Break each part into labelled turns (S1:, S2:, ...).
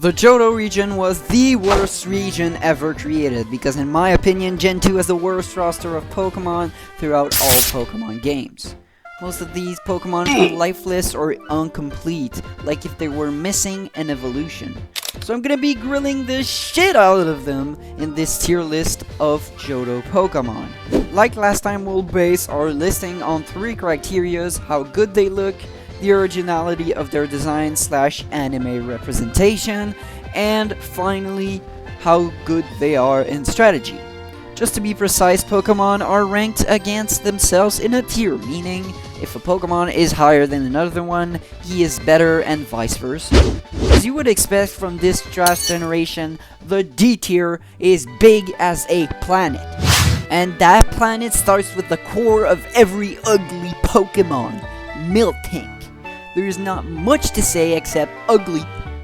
S1: The Johto region was the worst region ever created because in my opinion Gen 2 has the worst roster of Pokemon throughout all Pokemon games. Most of these Pokemon are lifeless or incomplete, like if they were missing an evolution. So I'm gonna be grilling the shit out of them in this tier list of Johto Pokemon. Like last time, we'll base our listing on 3 criterias: how good they look, the originality of their design / anime representation, and finally, how good they are in strategy. Just to be precise, Pokemon are ranked against themselves in a tier, meaning if a Pokemon is higher than another one, he is better and vice versa. As you would expect from this draft generation, the D tier is big as a planet. And that planet starts with the core of every ugly Pokemon, Miltank. There is not much to say except ugly,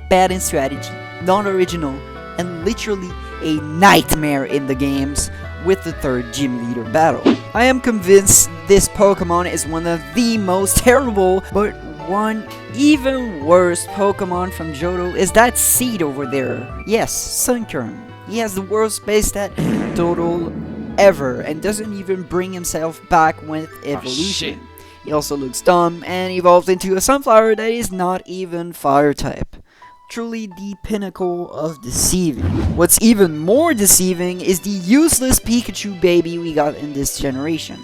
S1: bad in strategy, non-original, and literally a nightmare in the games with the 3rd gym leader battle. I am convinced this Pokemon is one of the most terrible, but one even worse Pokemon from Johto is that seed over there. Yes, Sunkern. He has the worst base stat total ever and doesn't even bring himself back with evolution. He also looks dumb and evolves into a sunflower that is not even fire type. Truly the pinnacle of deceiving. What's even more deceiving is the useless Pikachu baby we got in this generation.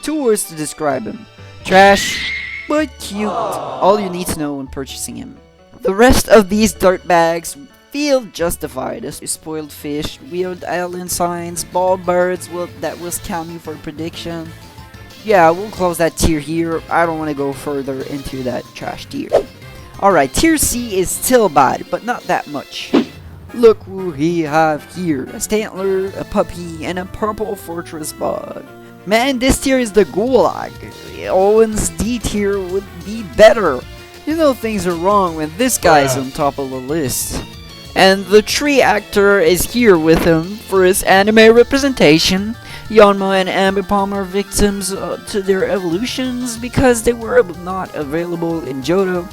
S1: 2 words to describe him: trash, but cute. All you need to know when purchasing him. The rest of these dirtbags feel justified as spoiled fish, weird island signs, ball birds that will scam you for prediction. Yeah, we'll close that tier here. I don't want to go further into that trash tier. Alright, tier C is still bad, but not that much. Look who we have here: a Stantler, a puppy, and a purple fortress bug. Man, this tier is the gulag. Owen's D tier would be better. You know things are wrong when this guy's on top of the list. And the tree actor is here with him for his anime representation. Yanma and Ambipom are victims to their evolutions because they were not available in Johto.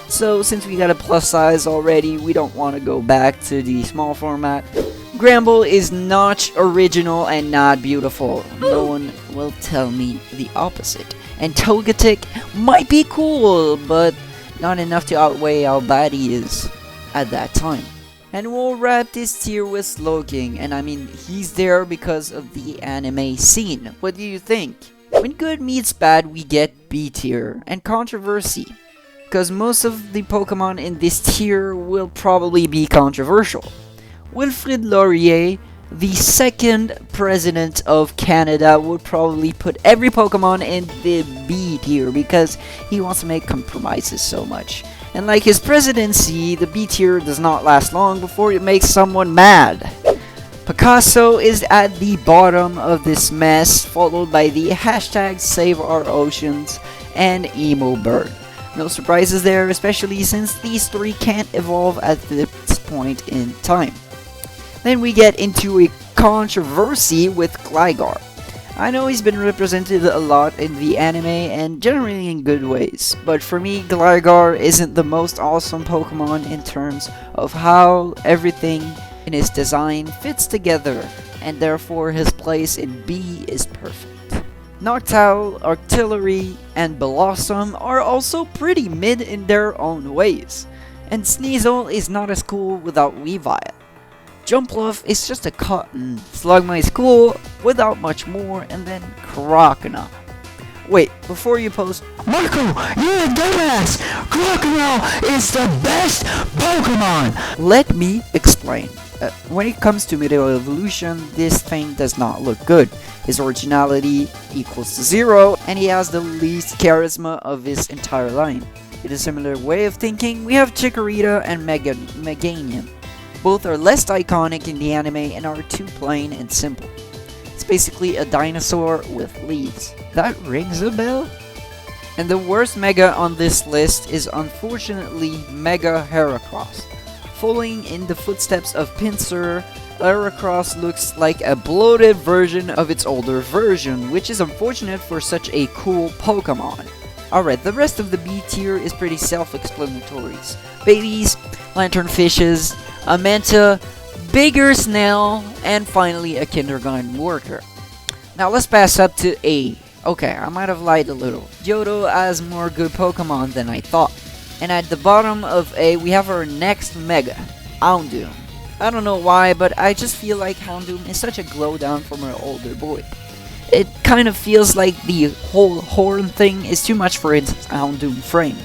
S1: So since we got a plus size already, we don't want to go back to the small format. Gramble is not original and not beautiful. No one will tell me the opposite. And Togetic might be cool, but not enough to outweigh how bad he is at that time. And we'll wrap this tier with Slowking, and I mean, he's there because of the anime scene. What do you think? When good meets bad, we get B tier, and controversy. Because most of the Pokemon in this tier will probably be controversial. Wilfrid Laurier, the 2nd president of Canada, would probably put every Pokemon in the B tier because he wants to make compromises so much. And like his presidency, the B tier does not last long before it makes someone mad. Picasso is at the bottom of this mess, followed by the hashtag Save Our Oceans and Emo Bird. No surprises there, especially since these 3 can't evolve at this point in time. Then we get into a controversy with Gligar. I know he's been represented a lot in the anime and generally in good ways, but for me, Gligar isn't the most awesome Pokemon in terms of how everything in his design fits together, and therefore his place in B is perfect. Noctowl, Artillery, and Blossom are also pretty mid in their own ways, and Sneasel is not as cool without Weavile. Jumpluff is just a cotton. Slugma is cool without much more, and then Crocodile. Wait, before you post, Marco, you're a dumbass! Crocodile is the best Pokemon! Let me explain. When it comes to Medieval Evolution, this thing does not look good. His originality equals to 0, and he has the least charisma of his entire line. In a similar way of thinking, we have Chikorita and Meganium. Both are less iconic in the anime and are too plain and simple. It's basically a dinosaur with leaves. That rings a bell? And the worst Mega on this list is unfortunately Mega Heracross. Following in the footsteps of Pinsir, Heracross looks like a bloated version of its older version, which is unfortunate for such a cool Pokemon. Alright, the rest of the B tier is pretty self-explanatory. Babies, lanternfishes, a manta, bigger snail, and finally a kindergarten worker. Now let's pass up to A. Okay, I might have lied a little. Johto has more good Pokemon than I thought. And at the bottom of A, we have our next Mega, Houndoom. I don't know why, but I just feel like Houndoom is such a glow down from our older boy. It kind of feels like the whole horn thing is too much for its Houndoom frame.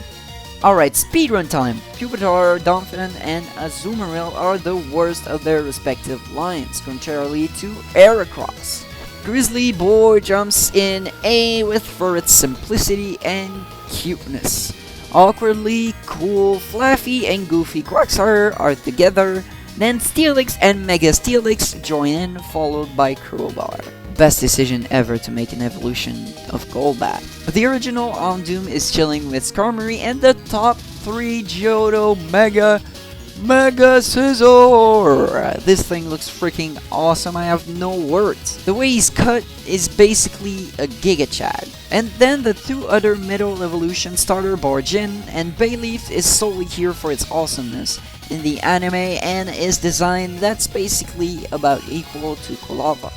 S1: Alright, speedrun time. Pupitar, Donphan, and Azumarill are the worst of their respective lines, contrarily to Heracross. Grizzly Boy jumps in A for its simplicity and cuteness. Awkwardly cool, Fluffy, and Goofy Quagsire are together, then Steelix and Mega Steelix join in, followed by Crowbar. Best decision ever to make an evolution of Golbat. The original Houndoom is chilling with Skarmory, and the top 3 Johto Mega Scissor! This thing looks freaking awesome, I have no words. The way he's cut is basically a Giga Chad. And then the 2 other middle evolution starter, Barjin and Bayleaf, is solely here for its awesomeness in the anime and is designed that's basically about equal to Kolava.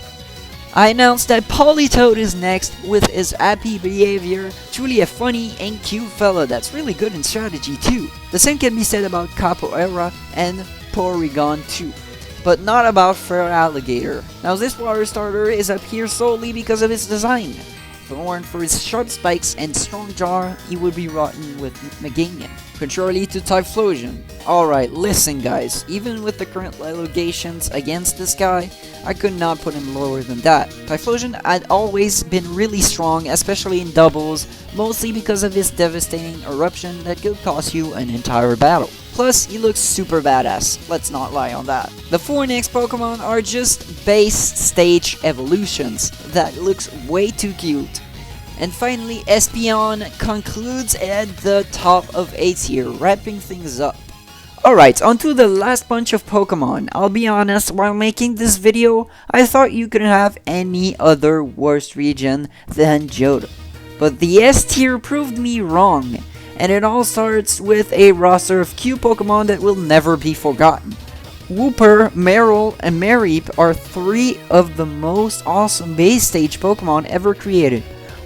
S1: I announced that Politoed is next with his happy behavior, truly a funny and cute fella that's really good in strategy too. The same can be said about Capoeira and Porygon too, but not about Feraligatr. Now this water starter is up here solely because of its design. If it weren't for his sharp spikes and strong jaw, he would be rotten with Meganium. Contrarily to Typhlosion. Alright, listen guys, even with the current allegations against this guy, I could not put him lower than that. Typhlosion had always been really strong, especially in doubles, mostly because of his devastating eruption that could cost you an entire battle. Plus, he looks super badass, let's not lie on that. The 4 next Pokemon are just base stage evolutions that looks way too cute. And finally, Espeon concludes at the top of A tier, wrapping things up. Alright, onto the last bunch of Pokemon. I'll be honest, while making this video, I thought you couldn't have any other worse region than Johto. But the S tier proved me wrong, and it all starts with a roster of cute Pokemon that will never be forgotten. Wooper, Marill, and Mareep are 3 of the most awesome base stage Pokemon ever created.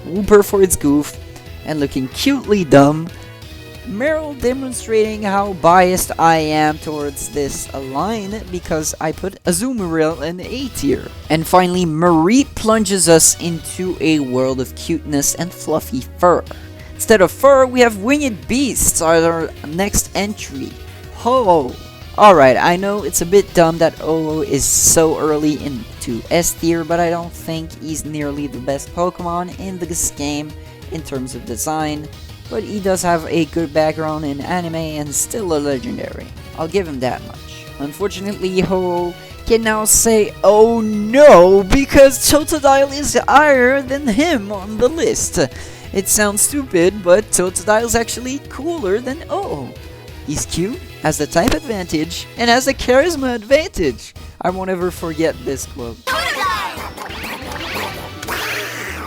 S1: Wooper for its goof and looking cutely dumb, Marill demonstrating how biased I am towards this line because I put Azumarill in A tier. And finally, Mareep plunges us into a world of cuteness and fluffy fur. Instead of fur, we have winged beasts are our next entry. Ho! Alright, I know it's a bit dumb that Ho is so early into S tier, but I don't think he's nearly the best Pokemon in this game in terms of design, but he does have a good background in anime and still a legendary. I'll give him that much. Unfortunately, Ho can now say, oh no, because Totodile is higher than him on the list. It sounds stupid, but Totodile's actually cooler than Ho. He's cute, has the type advantage, and has the charisma advantage. I won't ever forget this quote.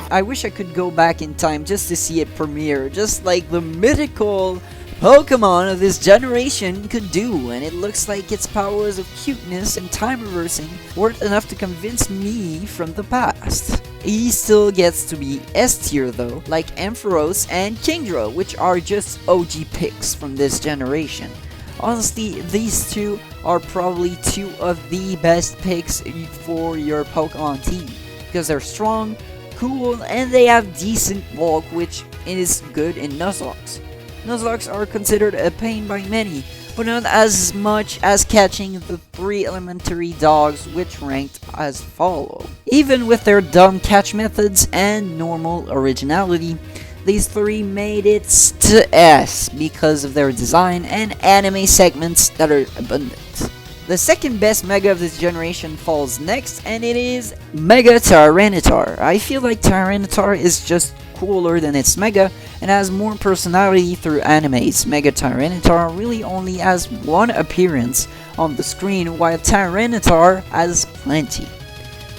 S1: I wish I could go back in time just to see it premiere, just like the mythical Pokemon of this generation could do, and it looks like its powers of cuteness and time reversing weren't enough to convince me from the past. He still gets to be S tier though, like Ampharos and Kingdra, which are just OG picks from this generation. Honestly, these 2 are probably 2 of the best picks for your Pokemon team, because they're strong, cool, and they have decent bulk, which is good in Nuzlocke. Nuzlocke are considered a pain by many, but not as much as catching the 3 elementary dogs, which ranked as follow. Even with their dumb catch methods and normal originality, these 3 made it to S because of their design and anime segments that are abundant. The second best Mega of this generation falls next, and it is Mega Tyranitar. I feel like Tyranitar is just cooler than its Mega and has more personality through animes. Mega Tyranitar really only has 1 appearance on the screen, while Tyranitar has plenty.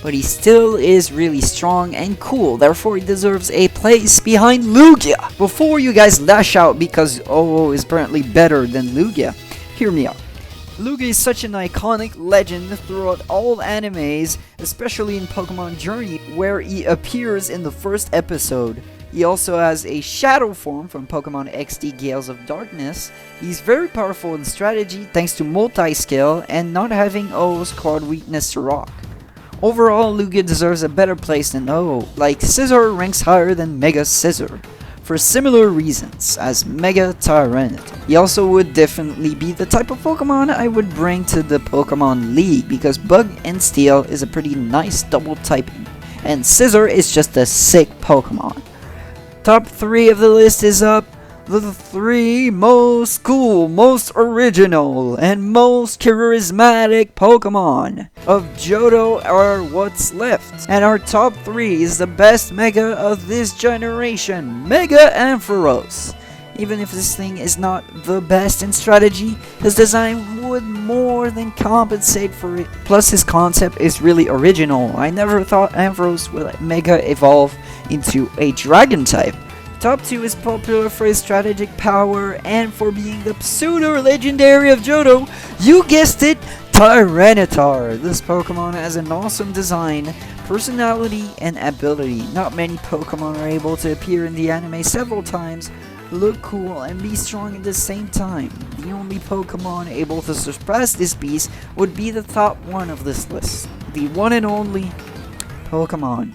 S1: But he still is really strong and cool, therefore he deserves a place behind Lugia. Before you guys lash out because Ho is apparently better than Lugia, hear me out. Lugia is such an iconic legend throughout all animes, especially in Pokemon Journey, where he appears in the first episode. He also has a shadow form from Pokemon XD Gales of Darkness. He's very powerful in strategy thanks to multi-skill and not having O's quad weakness to rock. Overall, Lugia deserves a better place than O, like Scizor ranks higher than Mega Scizor, for similar reasons as Mega Tyranitar. He also would definitely be the type of Pokemon I would bring to the Pokemon League because Bug and Steel is a pretty nice double typing, and Scizor is just a sick Pokemon. Top 3 of the list is up. The 3 most cool, most original, and most charismatic Pokemon of Johto are what's left. And our top 3 is the best Mega of this generation, Mega Ampharos. Even if this thing is not the best in strategy, his design would more than compensate for it. Plus his concept is really original. I never thought Ampharos would Mega evolve into a Dragon type. Top 2 is popular for his strategic power and for being the pseudo-legendary of Johto. You guessed it, Tyranitar. This Pokemon has an awesome design, personality, and ability. Not many Pokemon are able to appear in the anime several times, look cool, and be strong at the same time. The only Pokemon able to surpass this beast would be the top 1 of this list. The one and only Pokemon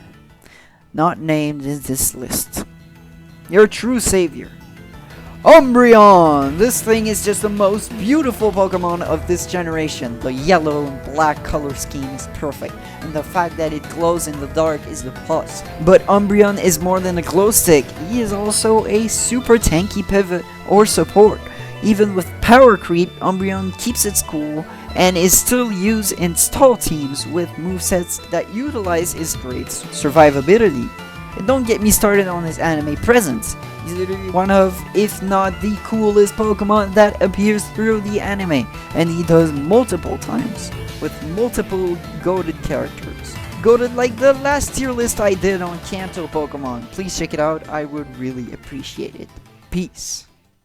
S1: not named in this list. Your true savior, Umbreon! This thing is just the most beautiful Pokemon of this generation. The yellow and black color scheme is perfect, and the fact that it glows in the dark is the plus. But Umbreon is more than a glow stick, he is also a super tanky pivot or support. Even with power creep, Umbreon keeps its cool and is still used in stall teams with movesets that utilize his great survivability. And don't get me started on his anime presence. He's literally one of, if not the coolest Pokemon that appears through the anime, and he does multiple times with multiple goated characters. Goated like the last tier list I did on Kanto Pokemon. Please check it out, I would really appreciate it. Peace.